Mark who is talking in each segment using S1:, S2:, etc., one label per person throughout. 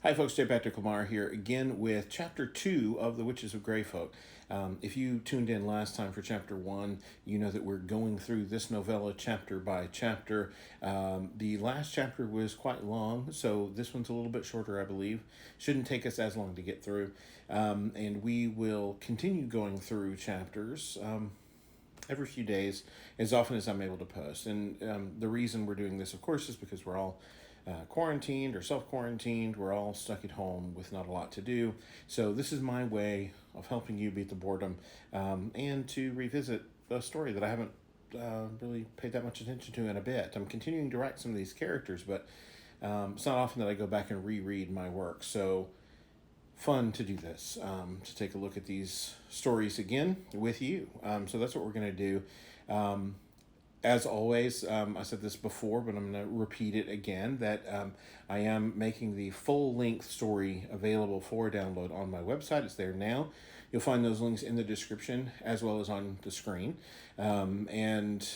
S1: Hi folks, J. Patrick Lemarr here again with Chapter 2 of The Witches of Greyfolk. If you tuned in last time for Chapter 1, you know that we're going through this novella chapter by chapter. The last chapter was quite long, so this one's a little bit shorter, I believe. Shouldn't take us as long to get through. And we will continue going through chapters every few days, as often as I'm able to post. And the reason we're doing this, of course, is because we're all quarantined or self-quarantined. We're all stuck at home with not a lot to do. So this is my way of helping you beat the boredom and to revisit a story that I haven't really paid that much attention to in a bit. I'm continuing to write some of these characters, but it's not often that I go back and reread my work. So fun to do this, to take a look at these stories again with you. So that's what we're going to do. As always, I said this before, but I'm going to repeat it again, that I am making the full-length story available for download on my website. It's there now. You'll find those links in the description as well as on the screen. And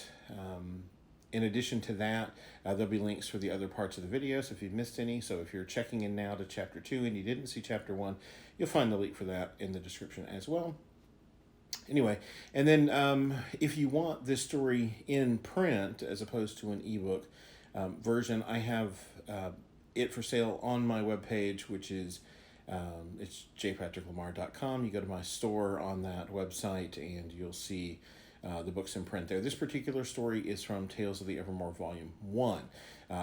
S1: in addition to that, there'll be links for the other parts of the video, so if you've missed any. So if you're checking in now to Chapter 2 and you didn't see Chapter 1, you'll find the link for that in the description as well. Anyway, and then if you want this story in print as opposed to an ebook version, I have it for sale on my webpage, which is it's jpatricklemarr.com. You go to my store on that website and you'll see the books in print there. This particular story is from Tales of the Evermore Volume 1.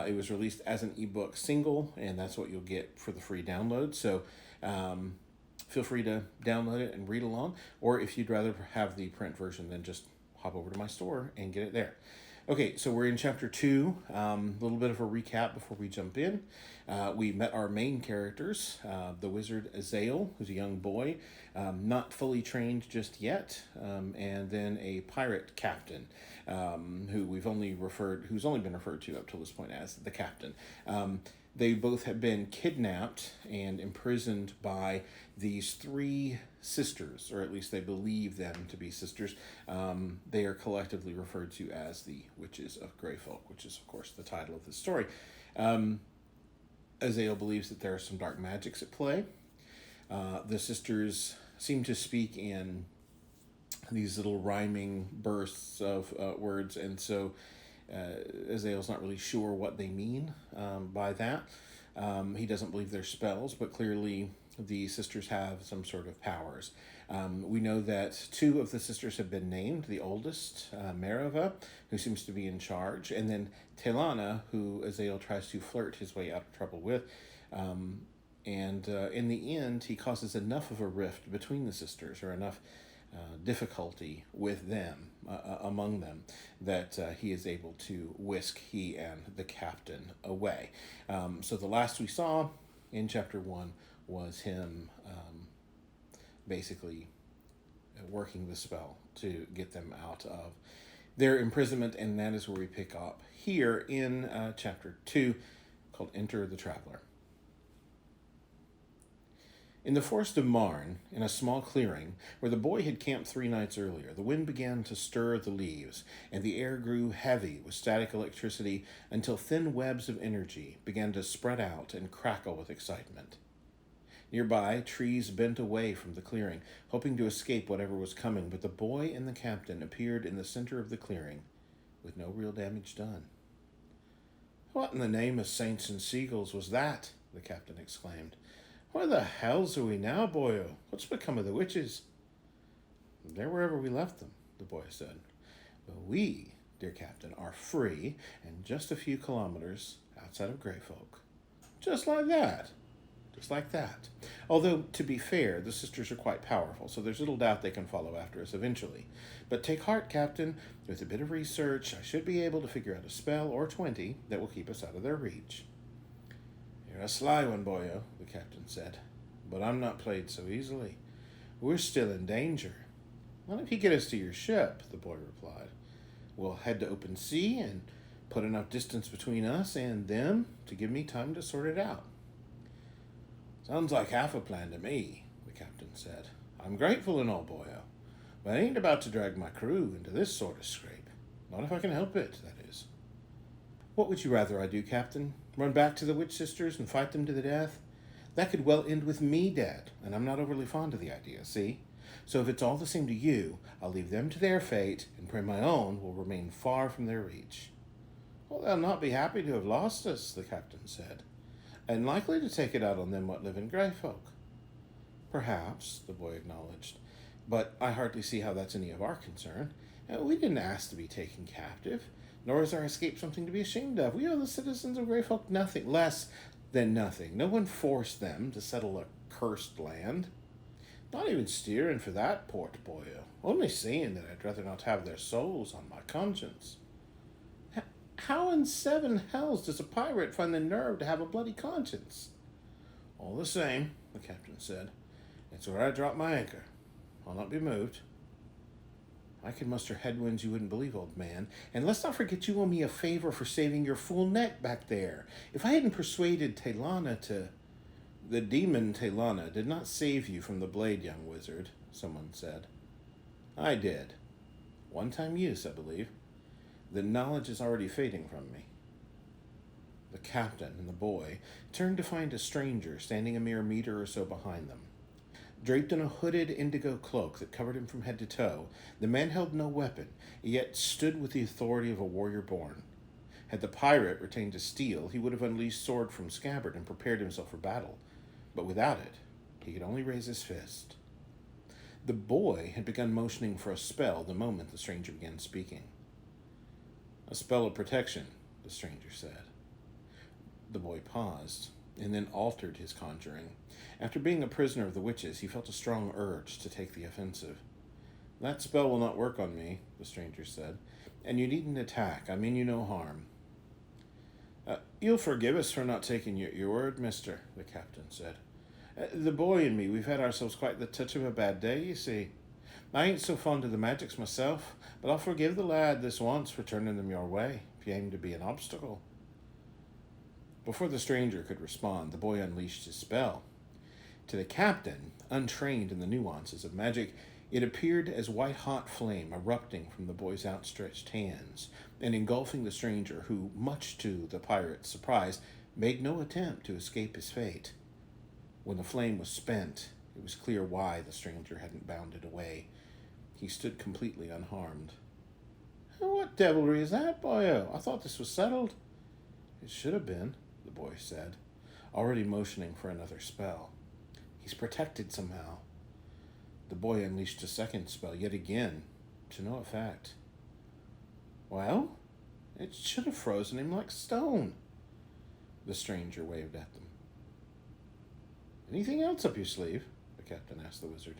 S1: It was released as an ebook single, and that's what you'll get for the free download. So feel free to download it and read along, or if you'd rather have the print version, then just hop over to my store and get it there. Okay, so we're in Chapter 2. A little bit of a recap before we jump in. We met our main characters, the wizard Azael, who's a young boy, not fully trained just yet, and then a pirate captain, who's only been referred to up till this point as the captain. They both have been kidnapped and imprisoned by these three sisters, or at least they believe them to be sisters. They are collectively referred to as the Witches of Greyfolk, which is, of course, the title of the story. Azael believes that there are some dark magics at play. The sisters seem to speak in these little rhyming bursts of words, and so Azael's not really sure what they mean by that. He doesn't believe they're spells, but clearly the sisters have some sort of powers. We know that two of the sisters have been named, the oldest, Marava, who seems to be in charge, and then Telana, who Azael tries to flirt his way out of trouble with. And in the end, he causes enough of a rift between the sisters, or enough difficulty with them, among them, that he is able to whisk he and the captain away. So the last we saw in Chapter 1 was him basically working the spell to get them out of their imprisonment, and that is where we pick up here in Chapter 2, called Enter the Traveler. In the forest of Marn, in a small clearing, where the boy had camped 3 nights earlier, the wind began to stir the leaves, and the air grew heavy with static electricity until thin webs of energy began to spread out and crackle with excitement. Nearby, trees bent away from the clearing, hoping to escape whatever was coming, but the boy and the captain appeared in the center of the clearing, with no real damage done. "What in the name of saints and seagulls was that?" the captain exclaimed. "Where the hells are we now, boyo? What's become of the witches?" "They're wherever we left them," the boy said. "But we, dear captain, are free and just a few kilometers outside of Greyfolk." "Just like that?" "Just like that. Although, to be fair, the sisters are quite powerful, so there's little doubt they can follow after us eventually. But take heart, Captain. With a bit of research, I should be able to figure out a spell or 20 that will keep us out of their reach." "You're a sly one, boyo," the captain said. "But I'm not played so easily. We're still in danger." "What if you get us to your ship?" the boy replied. "We'll head to open sea and put enough distance between us and them to give me time to sort it out." "Sounds like half a plan to me," the captain said. "I'm grateful and all, boyo, but I ain't about to drag my crew into this sort of scrape. Not if I can help it, that is." "What would you rather I do, Captain? Run back to the witch sisters and fight them to the death? That could well end with me dead, and I'm not overly fond of the idea, see? So if it's all the same to you, I'll leave them to their fate and pray my own will remain far from their reach. Well, they'll not be happy to have lost us, the captain said, and likely to take it out on them what live in Greyfolk. Perhaps, the boy acknowledged, but I hardly see how that's any of our concern. We didn't ask to be taken captive, nor is our escape something to be ashamed of. We owe the citizens of Greyfolk nothing, less than nothing. No one forced them to settle a cursed land. Not even steering for that port, boyo. Only saying that I'd rather not have their souls on my conscience. How in seven hells does a pirate find the nerve to have a bloody conscience? All the same, the captain said, it's where I drop my anchor. I'll not be moved. I can muster headwinds you wouldn't believe, old man. And let's not forget you owe me a favor for saving your fool neck back there. If I hadn't persuaded Taylana to... The demon Taylana did not save you from the blade, young wizard, someone said. I did. One-time use, I believe. The knowledge is already fading from me. The captain and the boy turned to find a stranger standing a mere meter or so behind them. Draped in a hooded indigo cloak that covered him from head to toe, the man held no weapon, yet stood with the authority of a warrior born. Had the pirate retained his steel, he would have unleashed sword from scabbard and prepared himself for battle. But without it, he could only raise his fist. The boy had begun motioning for a spell the moment the stranger began speaking. A spell of protection, the stranger said. The boy paused, and then altered his conjuring. After being a prisoner of the witches, he felt a strong urge to take the offensive. That spell will not work on me, the stranger said, and you needn't attack. I mean you no harm. You'll forgive us for not taking your word, mister, the captain said. The boy and me, we've had ourselves quite the touch of a bad day, you see. I ain't so fond of the magics myself, but I'll forgive the lad this once for turning them your way, if you aim to be an obstacle. Before the stranger could respond, the boy unleashed his spell. To the captain, untrained in the nuances of magic, it appeared as white-hot flame erupting from the boy's outstretched hands and engulfing the stranger who, much to the pirate's surprise, made no attempt to escape his fate. When the flame was spent, it was clear why the stranger hadn't bounded away. He stood completely unharmed. What devilry is that, boyo? I thought this was settled. It should have been, the boy said, already motioning for another spell. He's protected somehow. The boy unleashed a second spell, yet again, to no effect. Well, it should have frozen him like stone. The stranger waved at them. Anything else up your sleeve? The captain asked the wizard.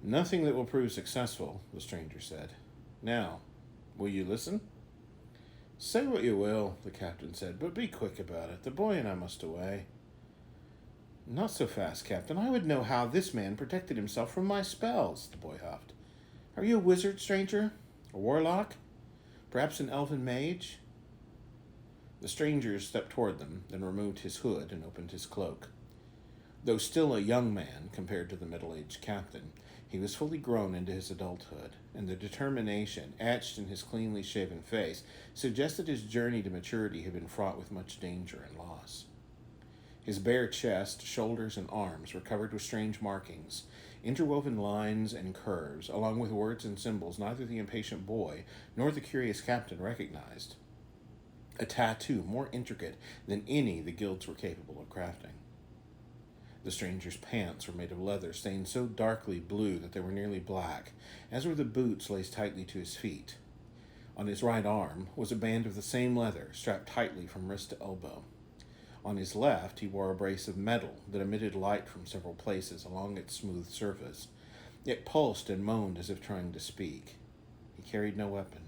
S1: Nothing that will prove successful, the stranger said. Now, will you listen? Say what you will, the captain said, but be quick about it. The boy and I must away. Not so fast, Captain. I would know how this man protected himself from my spells, the boy huffed. Are you a wizard, stranger? A warlock? Perhaps an elven mage? The stranger stepped toward them, then removed his hood and opened his cloak. Though still a young man compared to the middle-aged captain, he was fully grown into his adulthood, and the determination etched in his cleanly shaven face suggested his journey to maturity had been fraught with much danger and loss. His bare chest, shoulders, and arms were covered with strange markings, interwoven lines and curves, along with words and symbols neither the impatient boy nor the curious captain recognized. A tattoo more intricate than any the guilds were capable of crafting. The stranger's pants were made of leather stained so darkly blue that they were nearly black, as were the boots laced tightly to his feet. On his right arm was a band of the same leather, strapped tightly from wrist to elbow. On his left, he wore a brace of metal that emitted light from several places along its smooth surface. It pulsed and moaned as if trying to speak. He carried no weapon.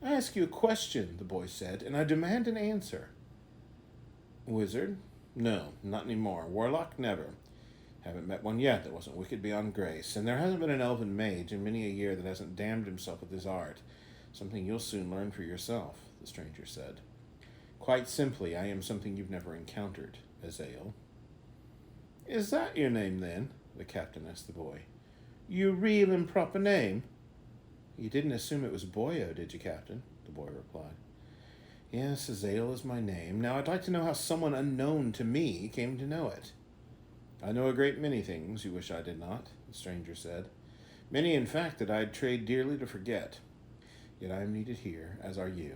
S1: I ask you a question, the boy said, and I demand an answer. Wizard? No, not anymore. Warlock? Never. Haven't met one yet that wasn't wicked beyond grace, and there hasn't been an elven mage in many a year that hasn't damned himself with his art. Something you'll soon learn for yourself, the stranger said. Quite simply, I am something you've never encountered, Azael. Is that your name, then? The captain asked the boy. Your real and proper name? You didn't assume it was Boyo, did you, Captain? The boy replied. Yes, Azael is my name. Now I'd like to know how someone unknown to me came to know it. I know a great many things you wish I did not, the stranger said. Many, in fact, that I'd trade dearly to forget. Yet I am needed here, as are you.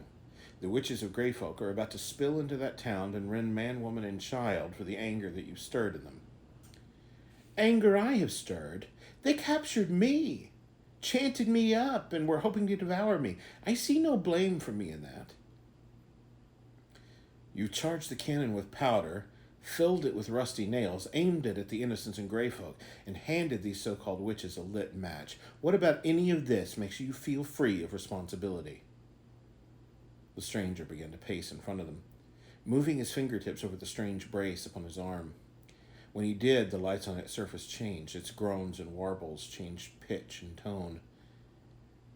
S1: The witches of Greyfolk are about to spill into that town and rend man, woman, and child for the anger that you've stirred in them. Anger I have stirred? They captured me, chanted me up, and were hoping to devour me. I see no blame for me in that. You charged the cannon with powder, filled it with rusty nails, aimed it at the innocents in Greyfolk, and handed these so-called witches a lit match. What about any of this makes you feel free of responsibility? The stranger began to pace in front of them, moving his fingertips over the strange brace upon his arm. When he did, the lights on its surface changed. Its groans and warbles changed pitch and tone.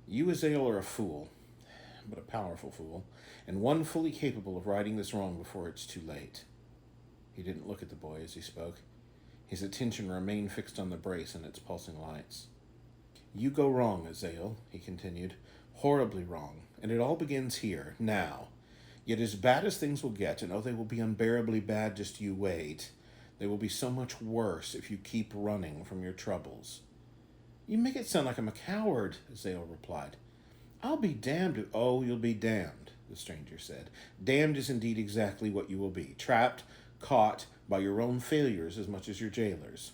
S1: You, Azael, are a fool, but a powerful fool, and one fully capable of righting this wrong before it's too late. He didn't look at the boy as he spoke. His attention remained fixed on the brace and its pulsing lights. You go wrong, Azael, he continued, horribly wrong, and it all begins here, now. Yet as bad as things will get, and oh, they will be unbearably bad, just you wait. They will be so much worse if you keep running from your troubles. You make it sound like I'm a coward, Azael replied. I'll be damned. Oh, you'll be damned, the stranger said. Damned is indeed exactly what you will be, trapped, caught by your own failures as much as your jailers.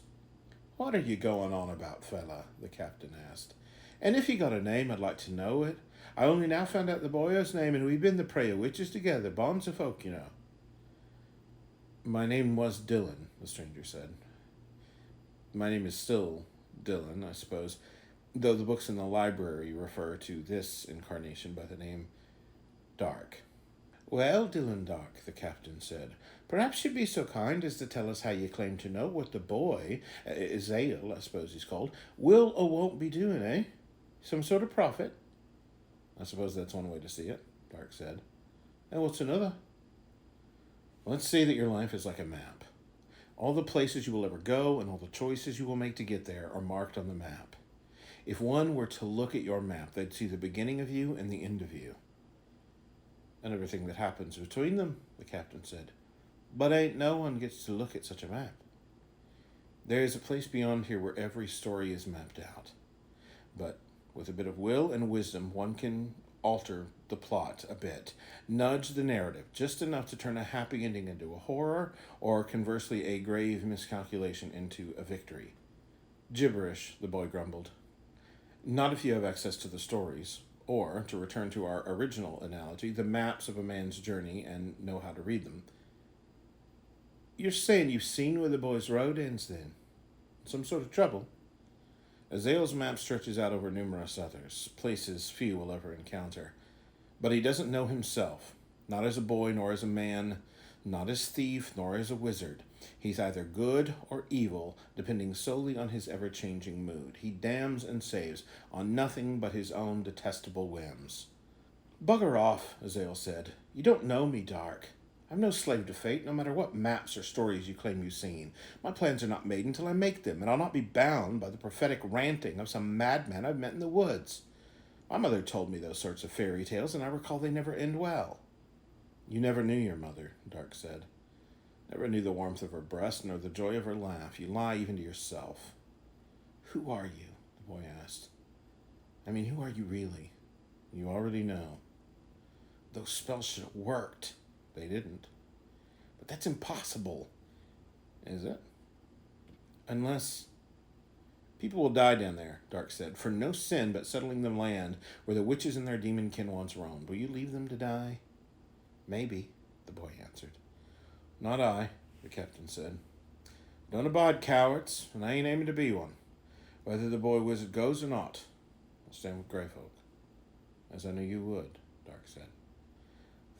S1: What are you going on about, fella? The captain asked. And if you got a name, I'd like to know it. I only now found out the boyo's name, and we've been the prey of witches together, bonds of folk, you know. My name was Dylan, the stranger said. My name is still Dylan, I suppose, though the books in the library refer to this incarnation by the name Dark. Well, Dylan Dark, the captain said, perhaps you'd be so kind as to tell us how you claim to know what the boy, Azael, I suppose he's called, will or won't be doing, eh? Some sort of prophet? I suppose that's one way to see it, Dark said. And what's another? Let's say that your life is like a map. All the places you will ever go and all the choices you will make to get there are marked on the map. If one were to look at your map, they'd see the beginning of you and the end of you. And everything that happens between them, the captain said. But ain't no one gets to look at such a map. There is a place beyond here where every story is mapped out. But with a bit of will and wisdom, one can alter the plot a bit, nudge the narrative just enough to turn a happy ending into a horror, or conversely a grave miscalculation into a victory. Gibberish, the boy grumbled. Not if you have access to the stories, or, to return to our original analogy, the maps of a man's journey and know how to read them. You're saying you've seen where the boy's road ends, then? Some sort of trouble? Azael's map stretches out over numerous others, places few will ever encounter. But he doesn't know himself, not as a boy nor as a man, not as thief nor as a wizard. He's either good or evil, depending solely on his ever-changing mood. He damns and saves on nothing but his own detestable whims. Bugger off, Azael said. You don't know me, Dark. I'm no slave to fate, no matter what maps or stories you claim you've seen. My plans are not made until I make them, and I'll not be bound by the prophetic ranting of some madman I've met in the woods. My mother told me those sorts of fairy tales, and I recall they never end well. You never knew your mother, Dark said. Never knew the warmth of her breast, nor the joy of her laugh. You lie even to yourself. Who are you? The boy asked. I mean, who are you really? You already know. Those spells should have worked. They didn't. But that's impossible. Is it? Unless... People will die down there, Dark said, for no sin but settling the land where the witches and their demon kin once roamed. Will you leave them to die? Maybe, the boy answered. Not I, the captain said. Don't abide cowards, and I ain't aiming to be one. Whether the boy wizard goes or not, I'll stand with Greyfolk. As I knew you would, Dark said.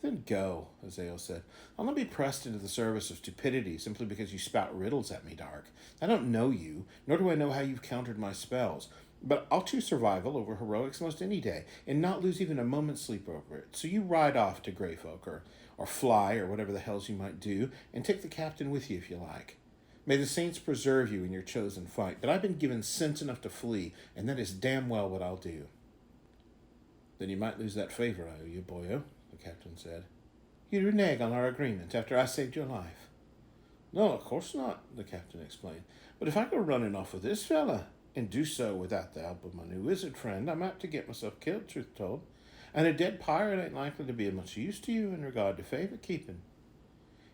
S1: Then go, Azael said. I'll not be pressed into the service of stupidity simply because you spout riddles at me, Dark. I don't know you, nor do I know how you've countered my spells. But I'll choose survival over heroics most any day, and not lose even a moment's sleep over it. So you ride off to Greyfolk, or fly, or whatever the hells you might do, and take the captain with you if you like. May the saints preserve you in your chosen fight, but I've been given sense enough to flee, and that is damn well what I'll do. Then you might lose that favor I owe you, boyo, the captain said. You renege on our agreement after I saved your life. No, of course not, the captain explained. But if I go running off with this fella, and do so without the help of my new wizard friend, I'm apt to get myself killed, truth told. And a dead pirate ain't likely to be of much use to you in regard to favor keeping.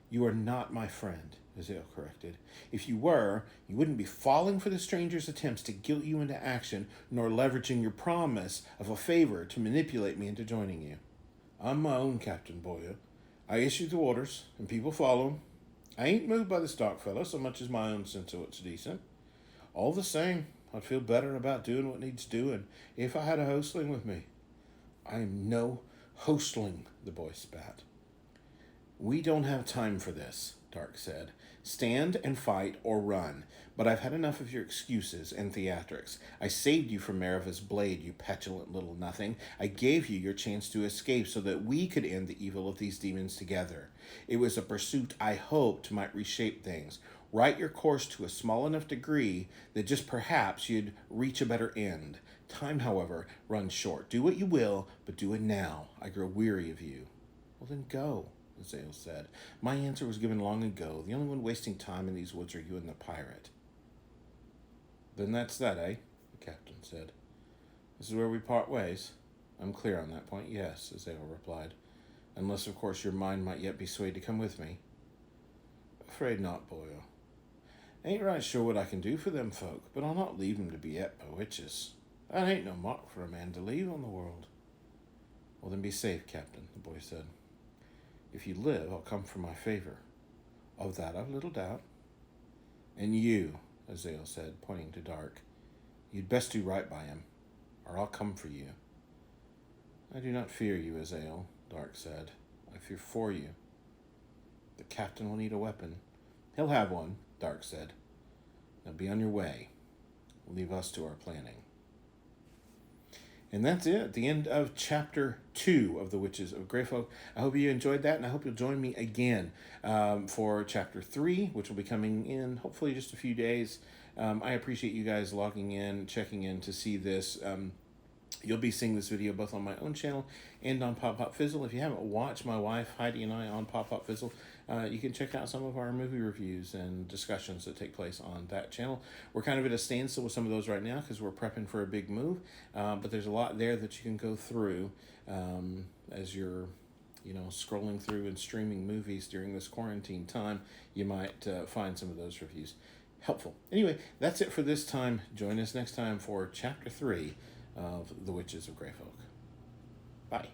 S1: You are not my friend, Azale corrected. If you were, you wouldn't be falling for the stranger's attempts to guilt you into action, nor leveraging your promise of a favor to manipulate me into joining you. I'm my own Captain Boyer. I issue the orders, and people follow 'em. I ain't moved by this dark fellow so much as my own sense of what's decent. All the same, I'd feel better about doing what needs doing if I had a hostling with me. I am no hostling, the boy spat. We don't have time for this, Dark said. Stand and fight or run, but I've had enough of your excuses and theatrics. I saved you from Marava's blade, you petulant little nothing. I gave you your chance to escape so that we could end the evil of these demons together. It was a pursuit I hoped might reshape things, right your course to a small enough degree that just perhaps you'd reach a better end. Time, however, runs short. Do what you will, but do it now. I grow weary of you. Well, then go, Azale said. My answer was given long ago. The only one wasting time in these woods are you and the pirate. Then that's that, eh? The captain said. This is where we part ways. I'm clear on that point, yes, Azale replied. Unless, of course, your mind might yet be swayed to come with me. Afraid not, boyo. Ain't right sure what I can do for them folk, but I'll not leave 'em to be et by witches. That ain't no mark for a man to leave on the world. Well, then be safe, Captain, the boy said. If you live, I'll come for my favor. Of that I've little doubt. And you, Azale said, pointing to Dark, you'd best do right by him, or I'll come for you. I do not fear you, Azale, Dark said. I fear for you. The captain will need a weapon. He'll have one, Dark said. Now be on your way. Leave us to our planning. And that's it, the end of chapter 2 of The Witches of Greyfolk. I hope you enjoyed that, and I hope you'll join me again for chapter 3, which will be coming in hopefully just a few days. I appreciate you guys logging in, checking in to see this. You'll be seeing this video both on my own channel and on Pop Pop Fizzle. If you haven't watched my wife, Heidi, and I on Pop Pop Fizzle, you can check out some of our movie reviews and discussions that take place on that channel. We're kind of at a standstill with some of those right now because we're prepping for a big move, but there's a lot there that you can go through as you're scrolling through and streaming movies during this quarantine time. You might find some of those reviews helpful. Anyway, that's it for this time. Join us next time for chapter 3 of The Witches of Greyfolk. Bye.